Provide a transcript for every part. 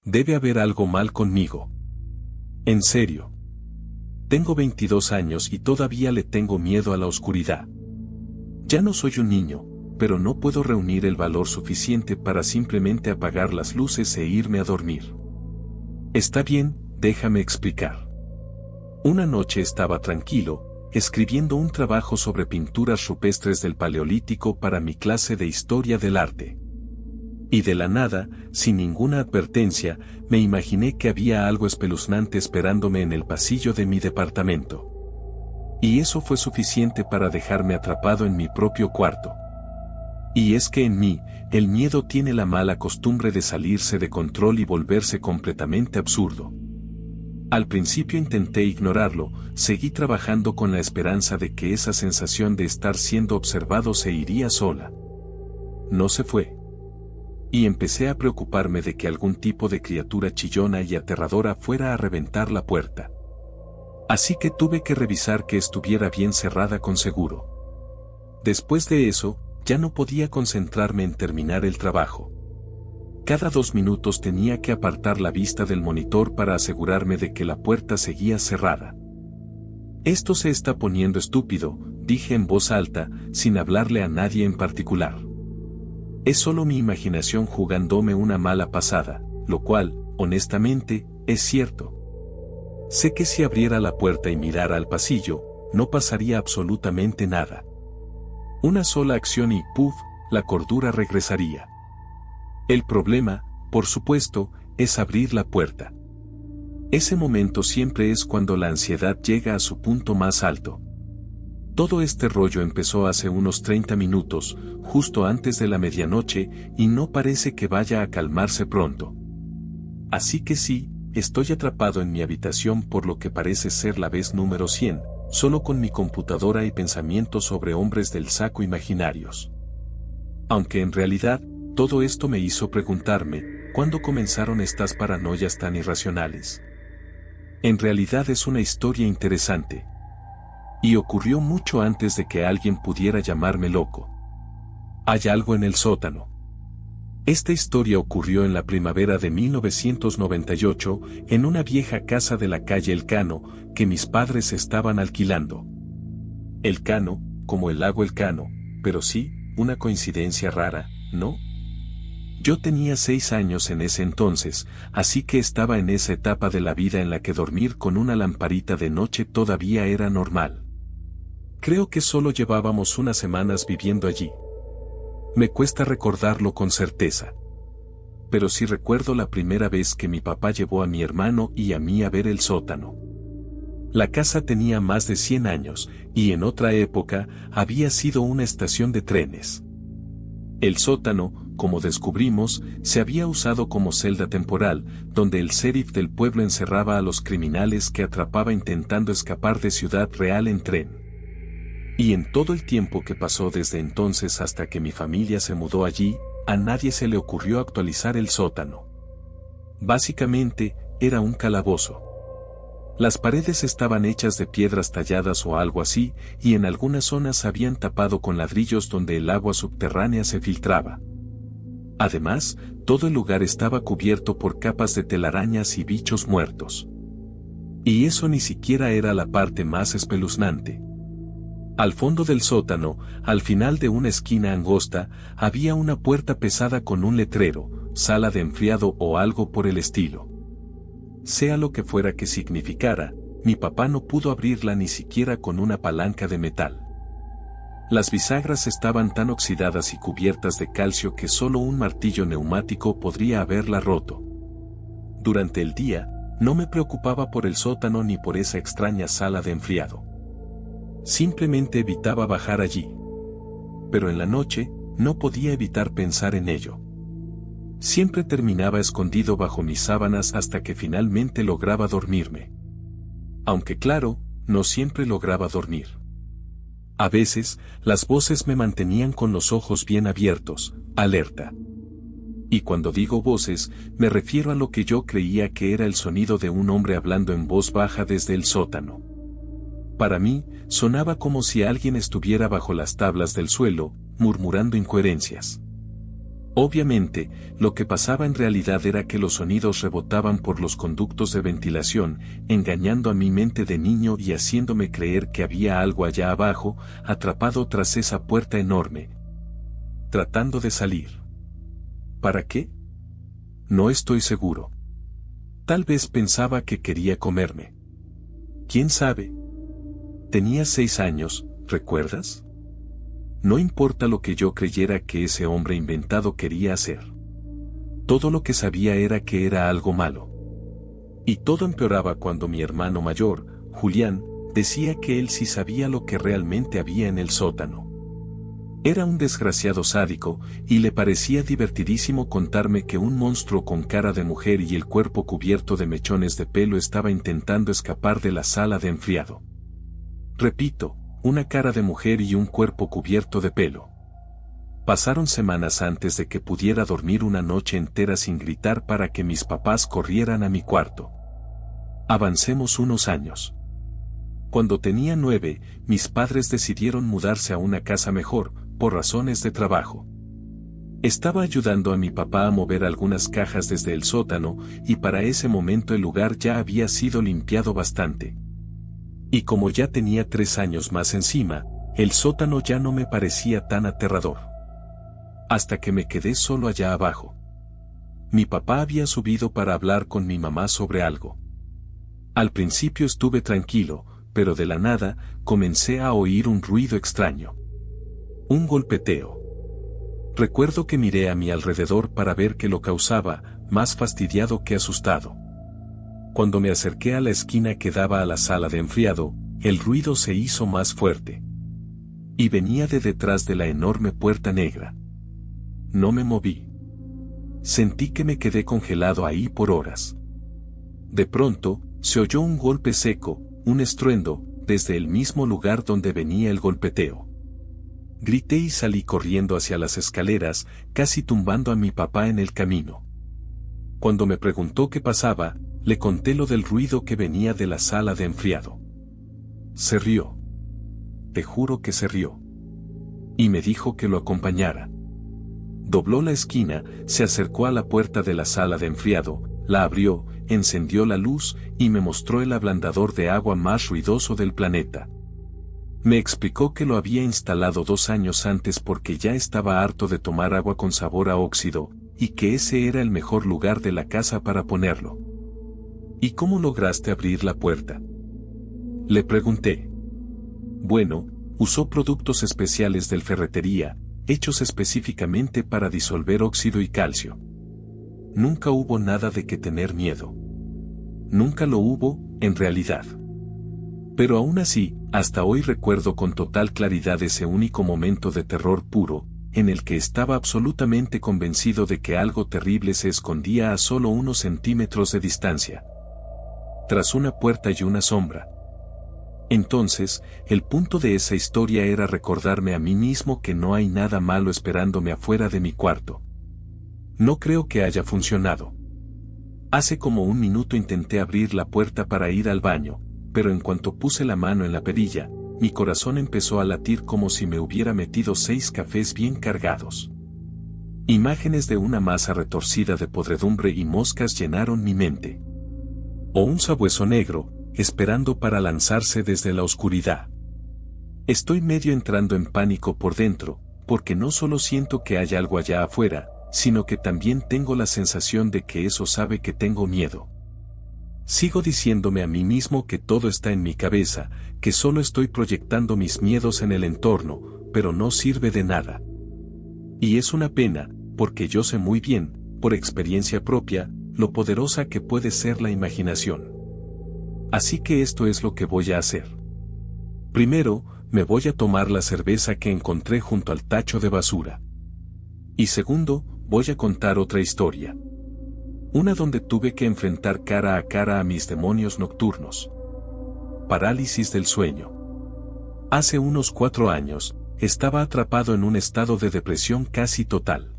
Debe haber algo mal conmigo. En serio. Tengo 22 años y todavía le tengo miedo a la oscuridad. Ya no soy un niño, pero no puedo reunir el valor suficiente para simplemente apagar las luces e irme a dormir. Está bien, déjame explicar. Una noche estaba tranquilo, escribiendo un trabajo sobre pinturas rupestres del Paleolítico para mi clase de Historia del Arte. Y de la nada, sin ninguna advertencia, me imaginé que había algo espeluznante esperándome en el pasillo de mi departamento. Y eso fue suficiente para dejarme atrapado en mi propio cuarto. Y es que en mí, el miedo tiene la mala costumbre de salirse de control y volverse completamente absurdo. Al principio intenté ignorarlo, seguí trabajando con la esperanza de que esa sensación de estar siendo observado se iría sola. No se fue. Y empecé a preocuparme de que algún tipo de criatura chillona y aterradora fuera a reventar la puerta. Así que tuve que revisar que estuviera bien cerrada con seguro. Después de eso, ya no podía concentrarme en terminar el trabajo. Cada 2 minutos tenía que apartar la vista del monitor para asegurarme de que la puerta seguía cerrada. Esto se está poniendo estúpido, dije en voz alta, sin hablarle a nadie en particular. Es solo mi imaginación jugándome una mala pasada, lo cual, honestamente, es cierto. Sé que si abriera la puerta y mirara al pasillo, no pasaría absolutamente nada. Una sola acción y ¡puf!, la cordura regresaría. El problema, por supuesto, es abrir la puerta. Ese momento siempre es cuando la ansiedad llega a su punto más alto. Todo este rollo empezó hace unos 30 minutos, justo antes de la medianoche, y no parece que vaya a calmarse pronto. Así que sí, estoy atrapado en mi habitación por lo que parece ser la vez número 100, solo con mi computadora y pensamientos sobre hombres del saco imaginarios. Aunque en realidad, todo esto me hizo preguntarme, ¿cuándo comenzaron estas paranoias tan irracionales? En realidad es una historia interesante. Y ocurrió mucho antes de que alguien pudiera llamarme loco. Hay algo en el sótano. Esta historia ocurrió en la primavera de 1998, en una vieja casa de la calle Elcano, que mis padres estaban alquilando. Elcano, como el lago Elcano, pero sí, una coincidencia rara, ¿no? Yo tenía 6 años en ese entonces, así que estaba en esa etapa de la vida en la que dormir con una lamparita de noche todavía era normal. Creo que solo llevábamos unas semanas viviendo allí. Me cuesta recordarlo con certeza. Pero sí recuerdo la primera vez que mi papá llevó a mi hermano y a mí a ver el sótano. La casa tenía más de 100 años, y en otra época había sido una estación de trenes. El sótano, como descubrimos, se había usado como celda temporal, donde el sheriff del pueblo encerraba a los criminales que atrapaba intentando escapar de Ciudad Real en tren. Y en todo el tiempo que pasó desde entonces hasta que mi familia se mudó allí, a nadie se le ocurrió actualizar el sótano. Básicamente, era un calabozo. Las paredes estaban hechas de piedras talladas o algo así, y en algunas zonas habían tapado con ladrillos donde el agua subterránea se filtraba. Además, todo el lugar estaba cubierto por capas de telarañas y bichos muertos. Y eso ni siquiera era la parte más espeluznante. Al fondo del sótano, al final de una esquina angosta, había una puerta pesada con un letrero, sala de enfriado o algo por el estilo. Sea lo que fuera que significara, mi papá no pudo abrirla ni siquiera con una palanca de metal. Las bisagras estaban tan oxidadas y cubiertas de calcio que solo un martillo neumático podría haberla roto. Durante el día, no me preocupaba por el sótano ni por esa extraña sala de enfriado. Simplemente evitaba bajar allí. Pero en la noche, no podía evitar pensar en ello. Siempre terminaba escondido bajo mis sábanas hasta que finalmente lograba dormirme. Aunque claro, no siempre lograba dormir. A veces, las voces me mantenían con los ojos bien abiertos, alerta. Y cuando digo voces, me refiero a lo que yo creía que era el sonido de un hombre hablando en voz baja desde el sótano. Para mí, sonaba como si alguien estuviera bajo las tablas del suelo, murmurando incoherencias. Obviamente, lo que pasaba en realidad era que los sonidos rebotaban por los conductos de ventilación, engañando a mi mente de niño y haciéndome creer que había algo allá abajo, atrapado tras esa puerta enorme, tratando de salir. ¿Para qué? No estoy seguro. Tal vez pensaba que quería comerme. ¿Quién sabe? Tenía 6 años, ¿recuerdas? No importa lo que yo creyera que ese hombre inventado quería hacer. Todo lo que sabía era que era algo malo. Y todo empeoraba cuando mi hermano mayor, Julián, decía que él sí sabía lo que realmente había en el sótano. Era un desgraciado sádico, y le parecía divertidísimo contarme que un monstruo con cara de mujer y el cuerpo cubierto de mechones de pelo estaba intentando escapar de la sala de enfriado. Repito, una cara de mujer y un cuerpo cubierto de pelo. Pasaron semanas antes de que pudiera dormir una noche entera sin gritar para que mis papás corrieran a mi cuarto. Avancemos unos años. Cuando tenía 9, mis padres decidieron mudarse a una casa mejor, por razones de trabajo. Estaba ayudando a mi papá a mover algunas cajas desde el sótano, y para ese momento el lugar ya había sido limpiado bastante. Y como ya tenía 3 años más encima, el sótano ya no me parecía tan aterrador. Hasta que me quedé solo allá abajo. Mi papá había subido para hablar con mi mamá sobre algo. Al principio estuve tranquilo, pero de la nada, comencé a oír un ruido extraño. Un golpeteo. Recuerdo que miré a mi alrededor para ver qué lo causaba, más fastidiado que asustado. Cuando me acerqué a la esquina que daba a la sala de enfriado, el ruido se hizo más fuerte. Y venía de detrás de la enorme puerta negra. No me moví. Sentí que me quedé congelado ahí por horas. De pronto, se oyó un golpe seco, un estruendo, desde el mismo lugar donde venía el golpeteo. Grité y salí corriendo hacia las escaleras, casi tumbando a mi papá en el camino. Cuando me preguntó qué pasaba, le conté lo del ruido que venía de la sala de enfriado. Se rió. Te juro que se rió. Y me dijo que lo acompañara. Dobló la esquina, se acercó a la puerta de la sala de enfriado, la abrió, encendió la luz y me mostró el ablandador de agua más ruidoso del planeta. Me explicó que lo había instalado 2 años antes porque ya estaba harto de tomar agua con sabor a óxido, y que ese era el mejor lugar de la casa para ponerlo. ¿Y cómo lograste abrir la puerta?, le pregunté. Bueno, usó productos especiales del ferretería, hechos específicamente para disolver óxido y calcio. Nunca hubo nada de que tener miedo. Nunca lo hubo, en realidad. Pero aún así, hasta hoy recuerdo con total claridad ese único momento de terror puro, en el que estaba absolutamente convencido de que algo terrible se escondía a solo unos centímetros de distancia. Tras una puerta y una sombra. Entonces, el punto de esa historia era recordarme a mí mismo que no hay nada malo esperándome afuera de mi cuarto. No creo que haya funcionado. Hace como 1 minuto intenté abrir la puerta para ir al baño, pero en cuanto puse la mano en la perilla, mi corazón empezó a latir como si me hubiera metido 6 cafés bien cargados. Imágenes de una masa retorcida de podredumbre y moscas llenaron mi mente. O un sabueso negro, esperando para lanzarse desde la oscuridad. Estoy medio entrando en pánico por dentro, porque no solo siento que hay algo allá afuera, sino que también tengo la sensación de que eso sabe que tengo miedo. Sigo diciéndome a mí mismo que todo está en mi cabeza, que solo estoy proyectando mis miedos en el entorno, pero no sirve de nada. Y es una pena, porque yo sé muy bien, por experiencia propia, lo poderosa que puede ser la imaginación. Así que esto es lo que voy a hacer. Primero, me voy a tomar la cerveza que encontré junto al tacho de basura. Y segundo, voy a contar otra historia. Una donde tuve que enfrentar cara a cara a mis demonios nocturnos. Parálisis del sueño. Hace unos 4 años, estaba atrapado en un estado de depresión casi total.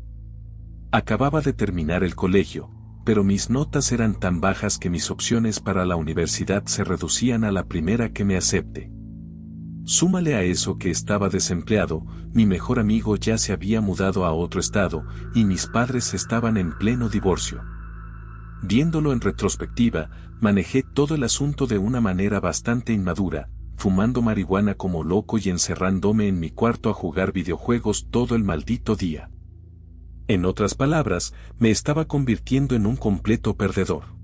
Acababa de terminar el colegio, pero mis notas eran tan bajas que mis opciones para la universidad se reducían a la primera que me acepte. Súmale a eso que estaba desempleado, mi mejor amigo ya se había mudado a otro estado, y mis padres estaban en pleno divorcio. Viéndolo en retrospectiva, manejé todo el asunto de una manera bastante inmadura, fumando marihuana como loco y encerrándome en mi cuarto a jugar videojuegos todo el maldito día. En otras palabras, me estaba convirtiendo en un completo perdedor.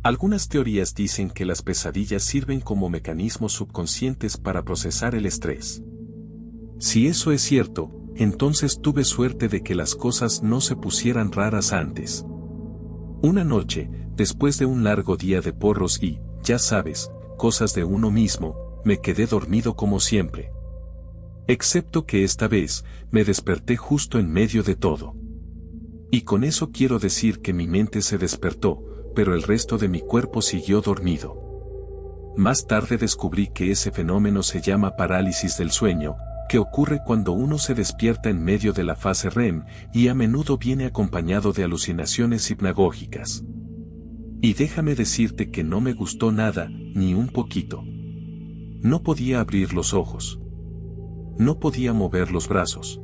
Algunas teorías dicen que las pesadillas sirven como mecanismos subconscientes para procesar el estrés. Si eso es cierto, entonces tuve suerte de que las cosas no se pusieran raras antes. Una noche, después de un largo día de porros y, ya sabes, cosas de uno mismo, me quedé dormido como siempre. Excepto que esta vez, me desperté justo en medio de todo. Y con eso quiero decir que mi mente se despertó, pero el resto de mi cuerpo siguió dormido. Más tarde descubrí que ese fenómeno se llama parálisis del sueño, que ocurre cuando uno se despierta en medio de la fase REM y a menudo viene acompañado de alucinaciones hipnagógicas. Y déjame decirte que no me gustó nada, ni un poquito. No podía abrir los ojos. No podía mover los brazos.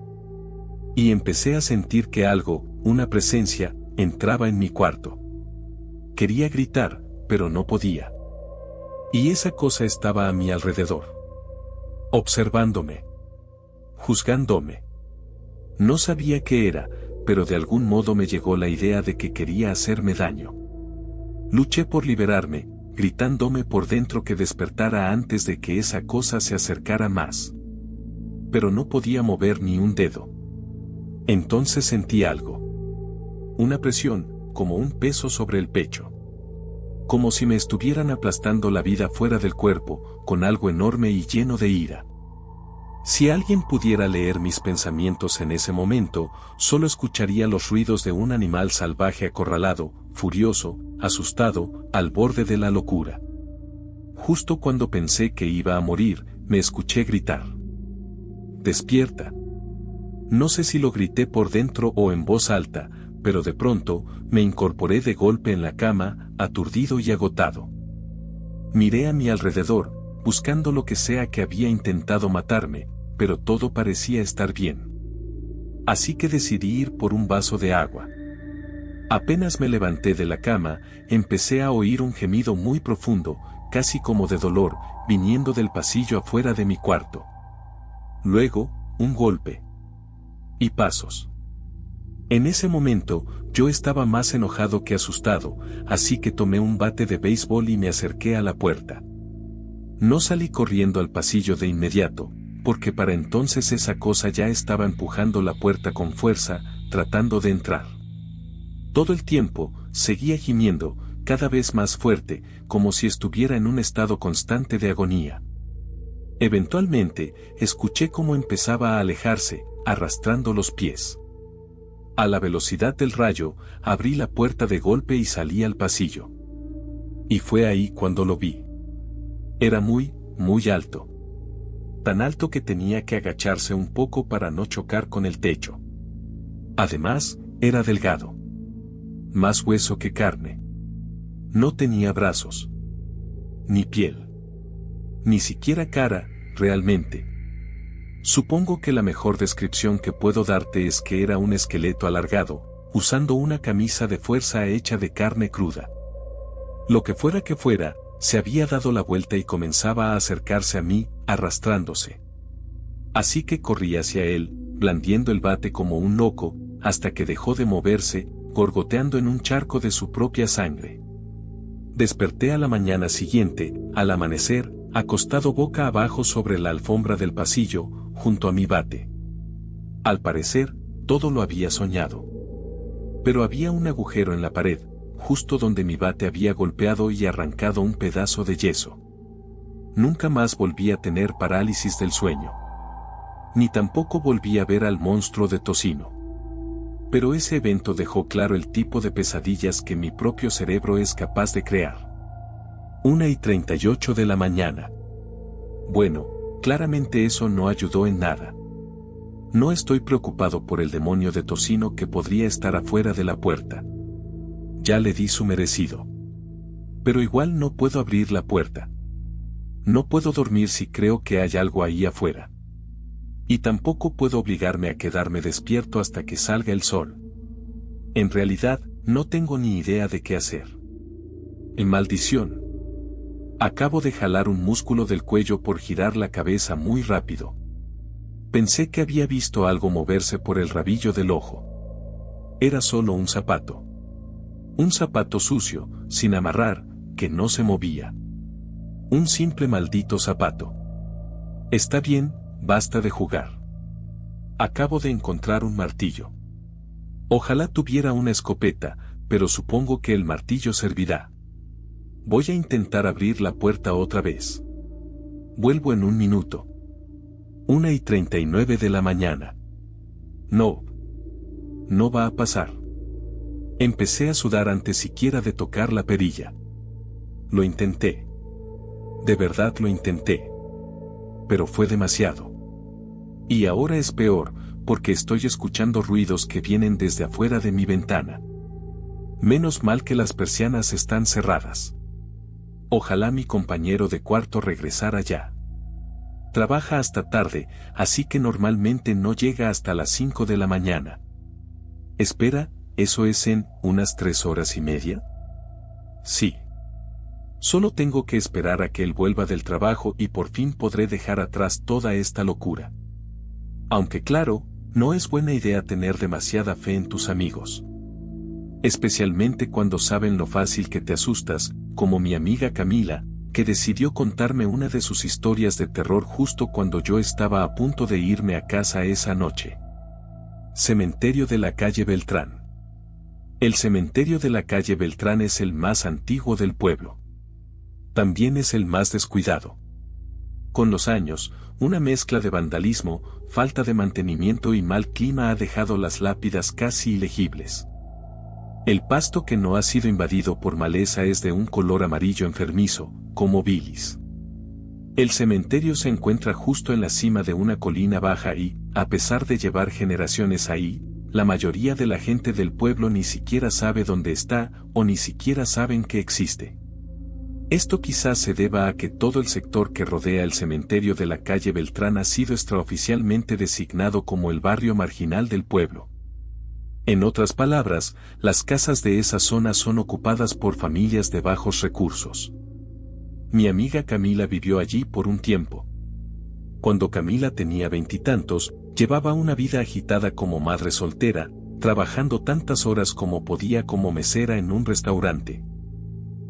Y empecé a sentir que algo, una presencia, entraba en mi cuarto. Quería gritar, pero no podía. Y esa cosa estaba a mi alrededor. Observándome. Juzgándome. No sabía qué era, pero de algún modo me llegó la idea de que quería hacerme daño. Luché por liberarme, gritándome por dentro que despertara antes de que esa cosa se acercara más. Pero no podía mover ni un dedo. Entonces sentí algo. Una presión, como un peso sobre el pecho. Como si me estuvieran aplastando la vida fuera del cuerpo, con algo enorme y lleno de ira. Si alguien pudiera leer mis pensamientos en ese momento, solo escucharía los ruidos de un animal salvaje acorralado, furioso, asustado, al borde de la locura. Justo cuando pensé que iba a morir, me escuché gritar. ¡Despierta! No sé si lo grité por dentro o en voz alta, pero de pronto, me incorporé de golpe en la cama, aturdido y agotado. Miré a mi alrededor, buscando lo que sea que había intentado matarme, pero todo parecía estar bien. Así que decidí ir por un vaso de agua. Apenas me levanté de la cama, empecé a oír un gemido muy profundo, casi como de dolor, viniendo del pasillo afuera de mi cuarto. Luego, un golpe. Y pasos. En ese momento, yo estaba más enojado que asustado, así que tomé un bate de béisbol y me acerqué a la puerta. No salí corriendo al pasillo de inmediato, porque para entonces esa cosa ya estaba empujando la puerta con fuerza, tratando de entrar. Todo el tiempo, seguía gimiendo, cada vez más fuerte, como si estuviera en un estado constante de agonía. Eventualmente, escuché cómo empezaba a alejarse, arrastrando los pies. A la velocidad del rayo, abrí la puerta de golpe y salí al pasillo. Y fue ahí cuando lo vi. Era muy, muy alto. Tan alto que tenía que agacharse un poco para no chocar con el techo. Además, era delgado. Más hueso que carne. No tenía brazos. Ni piel. Ni siquiera cara, realmente. Supongo que la mejor descripción que puedo darte es que era un esqueleto alargado, usando una camisa de fuerza hecha de carne cruda. Lo que fuera, se había dado la vuelta y comenzaba a acercarse a mí, arrastrándose. Así que corrí hacia él, blandiendo el bate como un loco, hasta que dejó de moverse, gorgoteando en un charco de su propia sangre. Desperté a la mañana siguiente, al amanecer, acostado boca abajo sobre la alfombra del pasillo, junto a mi bate. Al parecer, todo lo había soñado. Pero había un agujero en la pared, justo donde mi bate había golpeado y arrancado un pedazo de yeso. Nunca más volví a tener parálisis del sueño. Ni tampoco volví a ver al monstruo de tocino. Pero ese evento dejó claro el tipo de pesadillas que mi propio cerebro es capaz de crear. 1:38 de la mañana. Bueno, claramente eso no ayudó en nada. No estoy preocupado por el demonio de tocino que podría estar afuera de la puerta. Ya le di su merecido. Pero igual no puedo abrir la puerta. No puedo dormir si creo que hay algo ahí afuera. Y tampoco puedo obligarme a quedarme despierto hasta que salga el sol. En realidad, no tengo ni idea de qué hacer. Maldición. Acabo de jalar un músculo del cuello por girar la cabeza muy rápido. Pensé que había visto algo moverse por el rabillo del ojo. Era solo un zapato. Un zapato sucio, sin amarrar, que no se movía. Un simple maldito zapato. Está bien, basta de jugar. Acabo de encontrar un martillo. Ojalá tuviera una escopeta, pero supongo que el martillo servirá. Voy a intentar abrir la puerta otra vez. Vuelvo en un minuto. 1:39 de la mañana. No. No va a pasar. Empecé a sudar antes siquiera de tocar la perilla. Lo intenté. De verdad lo intenté. Pero fue demasiado. Y ahora es peor, porque estoy escuchando ruidos que vienen desde afuera de mi ventana. Menos mal que las persianas están cerradas. Ojalá mi compañero de cuarto regresara ya. Trabaja hasta tarde, así que normalmente no llega hasta las 5 de la mañana. Espera, ¿eso es en unas 3 horas y media? Sí. Solo tengo que esperar a que él vuelva del trabajo y por fin podré dejar atrás toda esta locura. Aunque claro, no es buena idea tener demasiada fe en tus amigos. Especialmente cuando saben lo fácil que te asustas, como mi amiga Camila, que decidió contarme una de sus historias de terror justo cuando yo estaba a punto de irme a casa esa noche. Cementerio de la calle Beltrán. El cementerio de la calle Beltrán es el más antiguo del pueblo. También es el más descuidado. Con los años, una mezcla de vandalismo, falta de mantenimiento y mal clima ha dejado las lápidas casi ilegibles. El pasto que no ha sido invadido por maleza es de un color amarillo enfermizo, como bilis. El cementerio se encuentra justo en la cima de una colina baja y, a pesar de llevar generaciones ahí, la mayoría de la gente del pueblo ni siquiera sabe dónde está o ni siquiera saben que existe. Esto quizás se deba a que todo el sector que rodea el cementerio de la calle Beltrán ha sido extraoficialmente designado como el barrio marginal del pueblo. En otras palabras, las casas de esa zona son ocupadas por familias de bajos recursos. Mi amiga Camila vivió allí por un tiempo. Cuando Camila tenía 20 y tantos, llevaba una vida agitada como madre soltera, trabajando tantas horas como podía como mesera en un restaurante.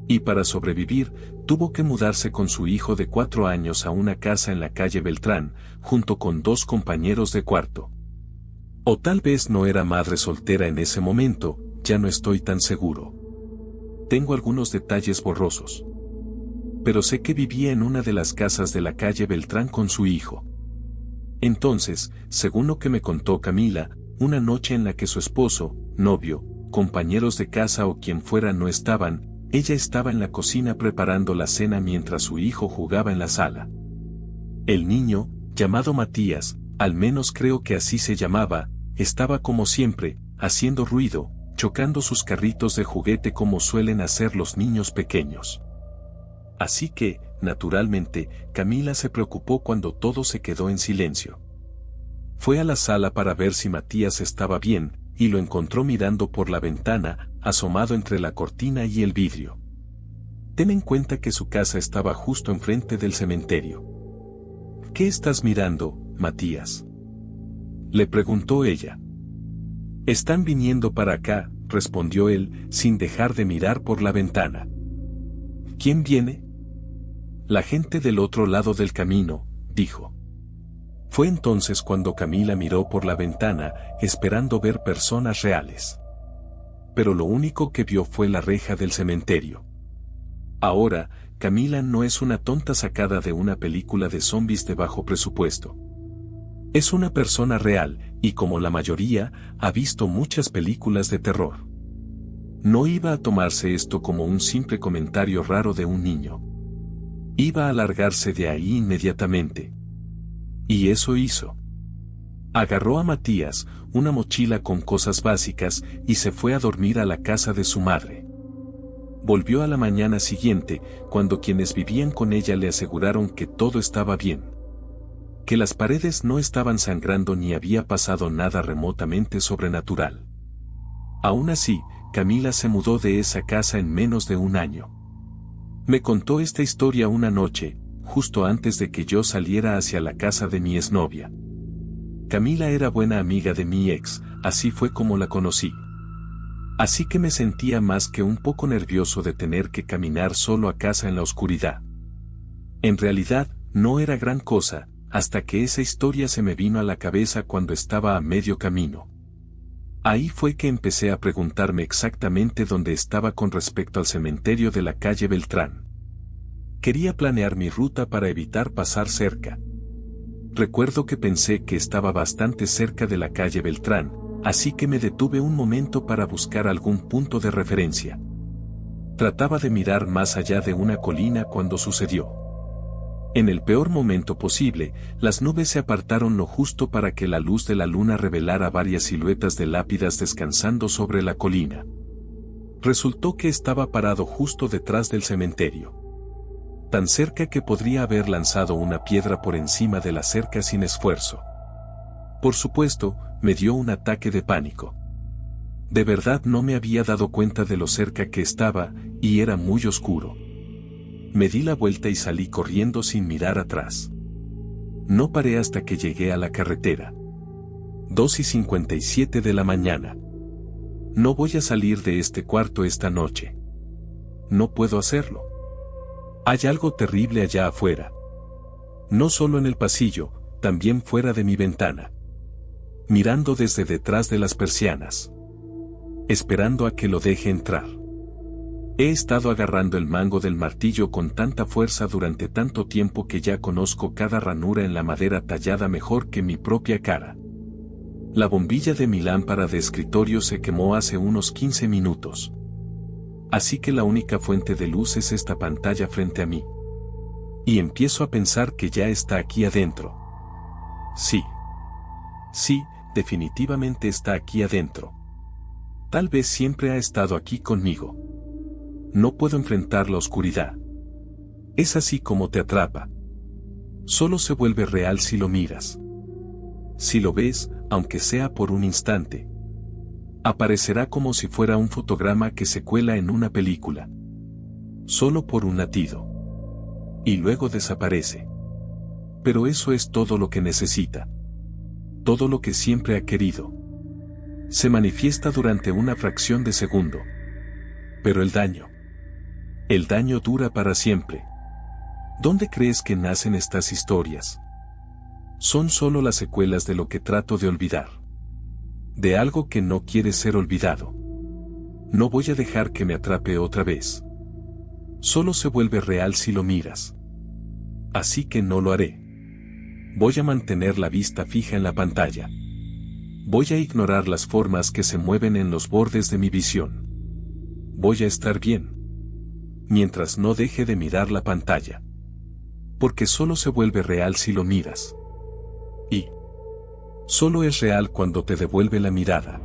Y para sobrevivir, tuvo que mudarse con su hijo de 4 años a una casa en la calle Beltrán, junto con 2 compañeros de cuarto. O tal vez no era madre soltera en ese momento, ya no estoy tan seguro. Tengo algunos detalles borrosos. Pero sé que vivía en una de las casas de la calle Beltrán con su hijo. Entonces, según lo que me contó Camila, una noche en la que su esposo, novio, compañeros de casa o quien fuera no estaban, ella estaba en la cocina preparando la cena mientras su hijo jugaba en la sala. El niño, llamado Matías, al menos creo que así se llamaba, estaba como siempre, haciendo ruido, chocando sus carritos de juguete como suelen hacer los niños pequeños. Así que, naturalmente, Camila se preocupó cuando todo se quedó en silencio. Fue a la sala para ver si Matías estaba bien, y lo encontró mirando por la ventana, asomado entre la cortina y el vidrio. Ten en cuenta que su casa estaba justo enfrente del cementerio. ¿Qué estás mirando, Matías?, le preguntó ella. Están viniendo para acá, respondió él, sin dejar de mirar por la ventana. ¿Quién viene? La gente del otro lado del camino, dijo. Fue entonces cuando Camila miró por la ventana, esperando ver personas reales. Pero lo único que vio fue la reja del cementerio. Ahora, Camila no es una tonta sacada de una película de zombies de bajo presupuesto. Es una persona real, y como la mayoría, ha visto muchas películas de terror. No iba a tomarse esto como un simple comentario raro de un niño. Iba a largarse de ahí inmediatamente. Y eso hizo. Agarró a Matías, una mochila con cosas básicas, y se fue a dormir a la casa de su madre. Volvió a la mañana siguiente, cuando quienes vivían con ella le aseguraron que todo estaba bien. Que las paredes no estaban sangrando ni había pasado nada remotamente sobrenatural. Aún así, Camila se mudó de esa casa en menos de un año. Me contó esta historia una noche, justo antes de que yo saliera hacia la casa de mi exnovia. Camila era buena amiga de mi ex, así fue como la conocí. Así que me sentía más que un poco nervioso de tener que caminar solo a casa en la oscuridad. En realidad, no era gran cosa, hasta que esa historia se me vino a la cabeza cuando estaba a medio camino. Ahí fue que empecé a preguntarme exactamente dónde estaba con respecto al cementerio de la calle Beltrán. Quería planear mi ruta para evitar pasar cerca. Recuerdo que pensé que estaba bastante cerca de la calle Beltrán, así que me detuve un momento para buscar algún punto de referencia. Trataba de mirar más allá de una colina cuando sucedió. En el peor momento posible, las nubes se apartaron lo justo para que la luz de la luna revelara varias siluetas de lápidas descansando sobre la colina. Resultó que estaba parado justo detrás del cementerio. Tan cerca que podría haber lanzado una piedra por encima de la cerca sin esfuerzo. Por supuesto, me dio un ataque de pánico. De verdad no me había dado cuenta de lo cerca que estaba, y era muy oscuro. Me di la vuelta y salí corriendo sin mirar atrás. No paré hasta que llegué a la carretera. 2:57 de la mañana. No voy a salir de este cuarto esta noche. No puedo hacerlo. Hay algo terrible allá afuera. No solo en el pasillo, también fuera de mi ventana. Mirando desde detrás de las persianas. Esperando a que lo deje entrar. He estado agarrando el mango del martillo con tanta fuerza durante tanto tiempo que ya conozco cada ranura en la madera tallada mejor que mi propia cara. La bombilla de mi lámpara de escritorio se quemó hace unos 15 minutos. Así que la única fuente de luz es esta pantalla frente a mí. Y empiezo a pensar que ya está aquí adentro. Sí. Sí, definitivamente está aquí adentro. Tal vez siempre ha estado aquí conmigo. No puedo enfrentar la oscuridad. Es así como te atrapa. Solo se vuelve real si lo miras. Si lo ves, aunque sea por un instante. Aparecerá como si fuera un fotograma que se cuela en una película. Solo por un latido. Y luego desaparece. Pero eso es todo lo que necesita. Todo lo que siempre ha querido. Se manifiesta durante una fracción de segundo. Pero el daño dura para siempre. ¿Dónde crees que nacen estas historias? Son solo las secuelas de lo que trato de olvidar. De algo que no quiere ser olvidado. No voy a dejar que me atrape otra vez. Solo se vuelve real si lo miras. Así que no lo haré. Voy a mantener la vista fija en la pantalla. Voy a ignorar las formas que se mueven en los bordes de mi visión. Voy a estar bien. Mientras no deje de mirar la pantalla. Porque solo se vuelve real si lo miras. Y solo es real cuando te devuelve la mirada.